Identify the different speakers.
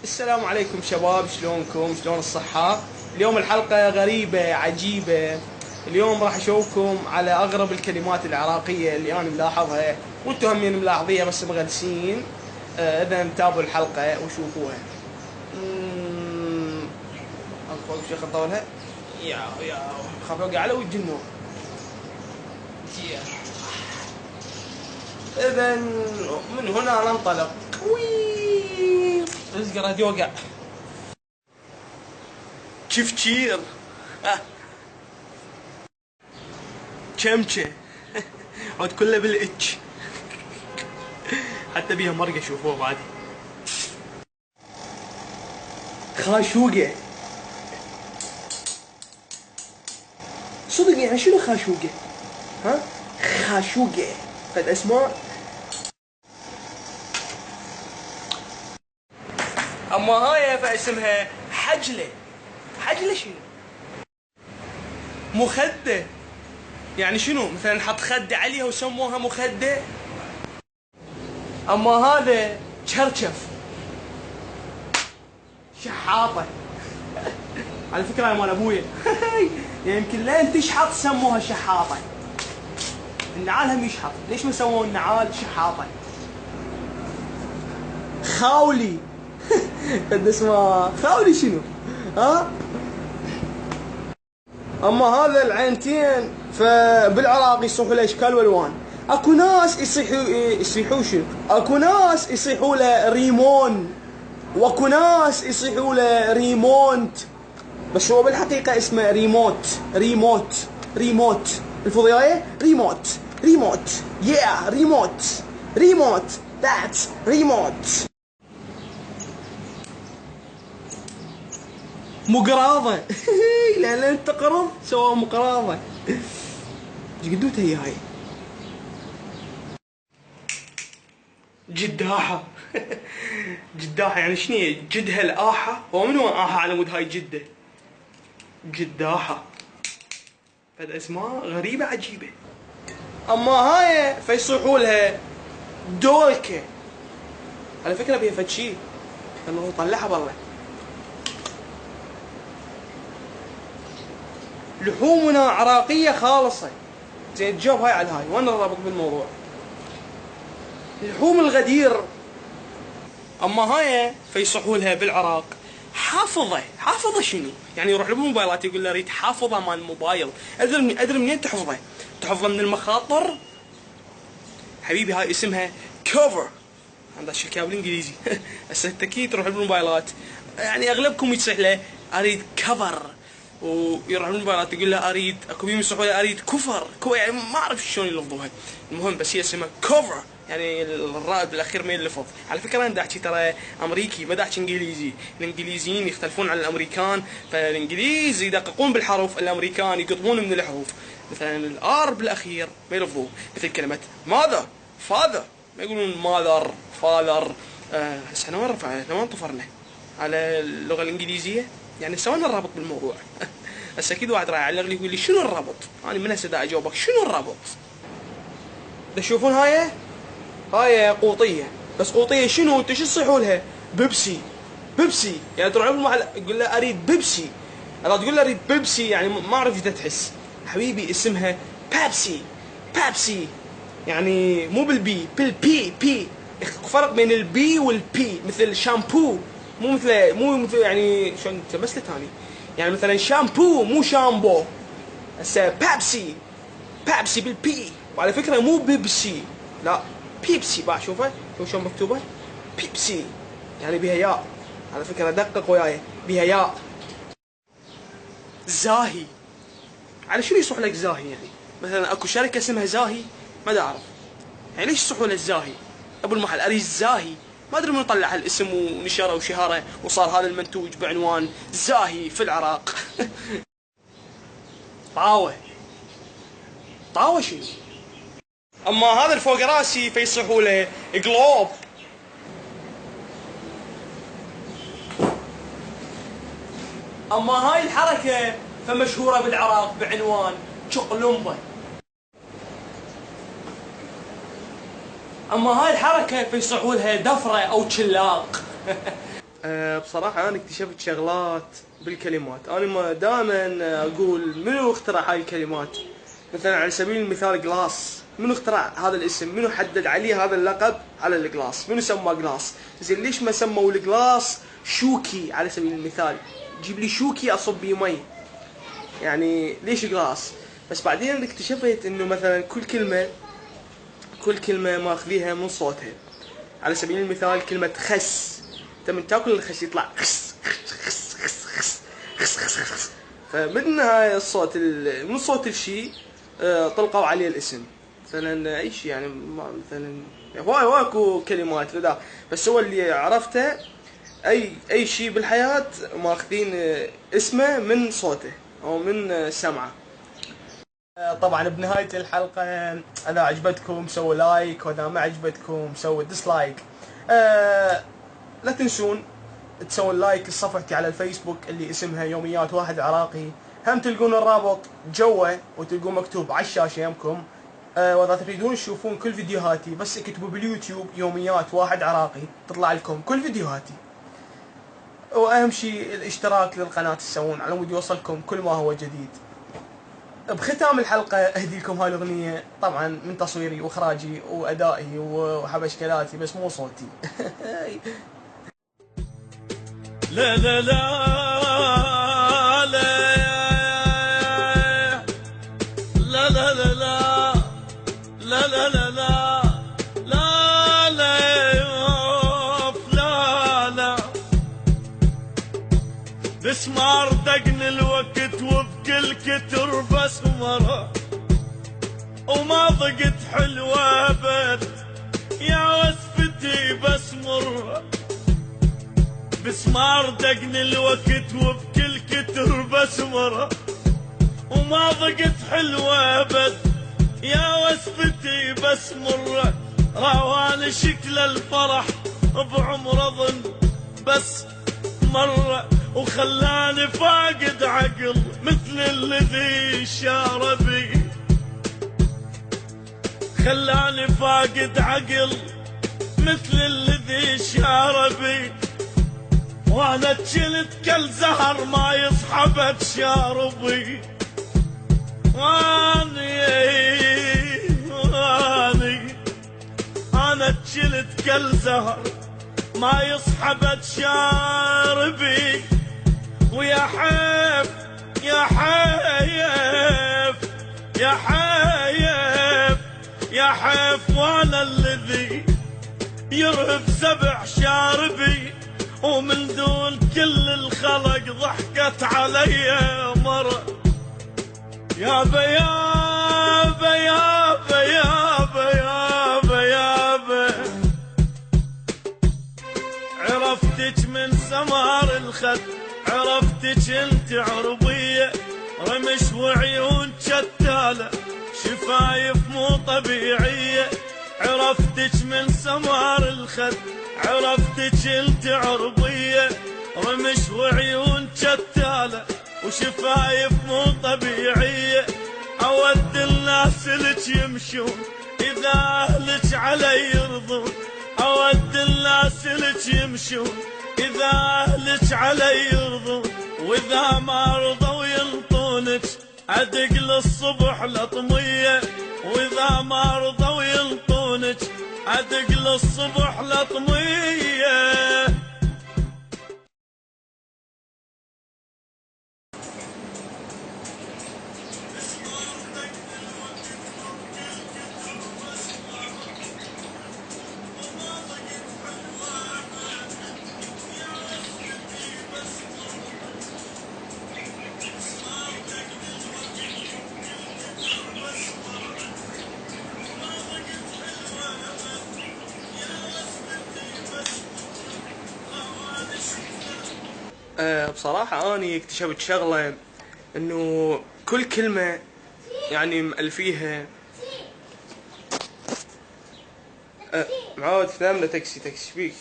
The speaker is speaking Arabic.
Speaker 1: السلام عليكم شباب، شلونكم؟ شلون الصحة؟ اليوم الحلقة غريبة عجيبة. اليوم راح اشوفكم على اغرب الكلمات العراقية اللي انا ملاحظها وانتم همين ملاحظيها بس مغلسين. اذا تابعوا الحلقة وشوفوها. فوق شيخ اطولها. يا خاف اوقع على وجه النور. اذا من هنا ننطلق. رزق راد يوقع. كفشير. كمشة. عود كله بالاتش. حتى بيها مرقة شوفوه بعد. خاشوقة. صدق يعني شنو خاشوقة؟ ها؟ خاشوقة. فد اسماء. اما هاي فاسمها حجلة. حجلة شنو؟ مخدة. يعني شنو؟ مثلا حط خدة عليها وسموها مخدة. اما هذا شرشف. شحاطة. على فكرة مال ابويا. يعني يمكن لين تشحط سموها شحاطة. النعال هم يشحط، ليش ما سووا النعال شحاطة؟ خاولي. قد اسمه خاولي شنو؟ ها؟ اما هذا العينتين فبالعراق يصيحوا له اشكال والوان. اكو ناس يصيحوا شنو؟ اكو ناس يصيحوا له ريمون، واكو ناس يصيحوا له ريمونت، بس هو بالحقيقة اسمه ريموت. ريموت الفضياية. ريموت yeah ريموت that's ريموت. مقراضة. لأن أنت قرض سوى مقراضة. ايش قدوتها هي هاي؟ جداحة. جداحة يعني شنو هي؟ جدها الآحة؟ هو من وين آحة على مود هاي جدة؟ جداحة. فد اسماء غريبة عجيبة. أما هاي فيصيحوا لها دولكة. على فكرة بيها فد شي لما نطلعها برا. لحومنا عراقية خالصة. زين تجاوب هاي على هاي، وين الرابط بالموضوع؟ لحوم الغدير. اما هاي فيصحوا لها بالعراق حافظة. حافظة شنو؟ يعني يروح للموبايلات يقول له اريد حافظة مال الموبايل. ادري منين تحفظه؟ تحفظه من المخاطر؟ حبيبي هاي اسمها كفر. عندها الكتاب بالانجليزي. هسه اكيد تروح بالموبايلات، يعني اغلبكم يصيح له اريد كفر، ويروح الموبايلات يقول له اريد، اكو بيهم يصيحوا له اريد كفر. يعني ما اعرف شلون يلفظوها. المهم بس هي اسمها كفر، يعني الراء بالاخير ما يلفظ. على فكره انا دا احكي ترى امريكي، ما دا احكي انجليزي. الانجليزيين يختلفون عن الامريكان، فالانجليز يدققون بالحرف، الامريكان يقطعون من الحروف. مثلا الار بالاخير ما يلفظوه، مثل كلمه ماذر فاذر، ما يقولون ماذر فاذر. هسه احنا وين رفعنا؟ احنا وين طفرنا؟ على اللغه الانجليزيه. يعني سوينا الرابط بالموضوع. هسه اكيد واحد راح يعلق لي يقول لي شنو الرابط؟ انا من هسه دا اجاوبك شنو الرابط؟ تشوفون هاي قوطيه، بس قوطيه شنو؟ انتو شو تصيحوا لها؟ بيبسي. يعني تروح المحل يقول له اريد بيبسي، اذا تقول له اريد بيبسي يعني ما اعرف ايش تحس. حبيبي اسمها بابسي. يعني مو بالبي، بالبي. فرق بين البي والبي، مثل شامبو مو مثل يعني شلون تمثلت ثاني. يعني مثلا شامبو مو شامبو. هسه بابسي بالبي. وعلى فكره مو بيبسي، لا بيبسي. بقى شوفه شلون مكتوبه بيبسي، يعني بها ياء. على فكره دقق وياي، بها ياء. زاهي. على شنو يصح لك زاهي؟ يعني مثلا اكو شركه اسمها زاهي، ما دا اعرف يعني ليش يصحوا له الزاهي؟ ابو المحل اريد زاهي، ما ادري من طلع هالاسم ونشره وشهره وصار هذا المنتوج بعنوان زاهي في العراق. طاوة شنو؟ اما هذا الفوق راسي فيصحوا له جلوب. اما هاي الحركة فمشهورة بالعراق بعنوان شقلمبة. اما هاي الحركة فيصحوا لها دفرة او شلاق. بصراحة أنا اكتشفت شغلات بالكلمات. أنا ما دائما أقول منو اخترع هاي الكلمات. مثلا على سبيل المثال جلاس، منو اخترع هذا الاسم؟ منو حدد عليه هذا اللقب على الجلاس؟ منو سمى جلاس؟ زين ليش ما سموا الجلاس شوكي على سبيل المثال؟ جيب لي شوكي أصب بيه مي، يعني ليش جلاس؟ بس بعدين اكتشفت انه مثلا كل كلمة ماخذيها من صوتها. على سبيل المثال كلمة خس، انت من تاكل الخس يطلع خس خس خس خس خس خس خس خس. فمن هاي الصوت من صوت الشيء طلقوا عليه الاسم. مثلا اي شيء يعني مثلا هواي اكو كلمات لذا، بس هو اللي عرفته اي شيء بالحياة ماخذين اسمه من صوته او من سمعه. طبعا بنهاية الحلقة اذا عجبتكم سووا لايك، واذا ما عجبتكم سووا ديسلايك. لا تنسون تسوون لايك لصفحتي على الفيسبوك اللي اسمها يوميات واحد عراقي، هم تلقون الرابط جوا وتلقون مكتوب على الشاشة يمكم. واذا تريدون تشوفون كل فيديوهاتي بس اكتبوا باليوتيوب يوميات واحد عراقي تطلع لكم كل فيديوهاتي. واهم شيء الاشتراك للقناة تسوون على مود يوصلكم كل ما هو جديد. بختام الحلقة اهدي لكم هاي الاغنية، طبعا من تصويري واخراجي وادائي وحبشكلاتي بس مو صوتي.
Speaker 2: لا لا لا لا لا لا لا لا لا لا لا لا لا بسمار دقن الوقت وبكل كتر بسمره وما ضقت حلوة بد يا وسفتي بسمره بسمار دقن الوقت وبكل كتر بسمره وما ضقت حلوة بد يا وسفتي بسمره روان شكل الفرح بعمر ظن بس مرة وخلاني فاقد عقل مثل الذي شار بي خلاني فاقد عقل مثل الذي شار بي وانا تشلت كالزهر ما يصحبت شاربي انا تشلت كالزهر ما يصحبت شاربي ويا حيف يا حيف يا حيف يا حيف وانا الذي يرهب سبع شاربي ومن دون كل الخلق ضحكت علي مرة يابا يابا يابا يابا يابا يابا عرفتك من سمار الخد عرفتك انت عربية رمش وعيون شتالة شفايف مو طبيعية عرفتك من سمار الخد عرفتك انت عربية رمش وعيون شتالة وشفايف مو طبيعية اود الناس لك يمشون اذا اهلك علي يرضون اود الناس لك يمشون اذا اهلك علي يرضون واذا ما رضوا ينطونك ادق للصبح لطمية واذا ما رضوا ينطونك ادق للصبح لطمية.
Speaker 1: بصراحة أني اكتشفت شغلة إنه كل كلمة يعني مألفيها. معود ثامنة تاكسي بيك.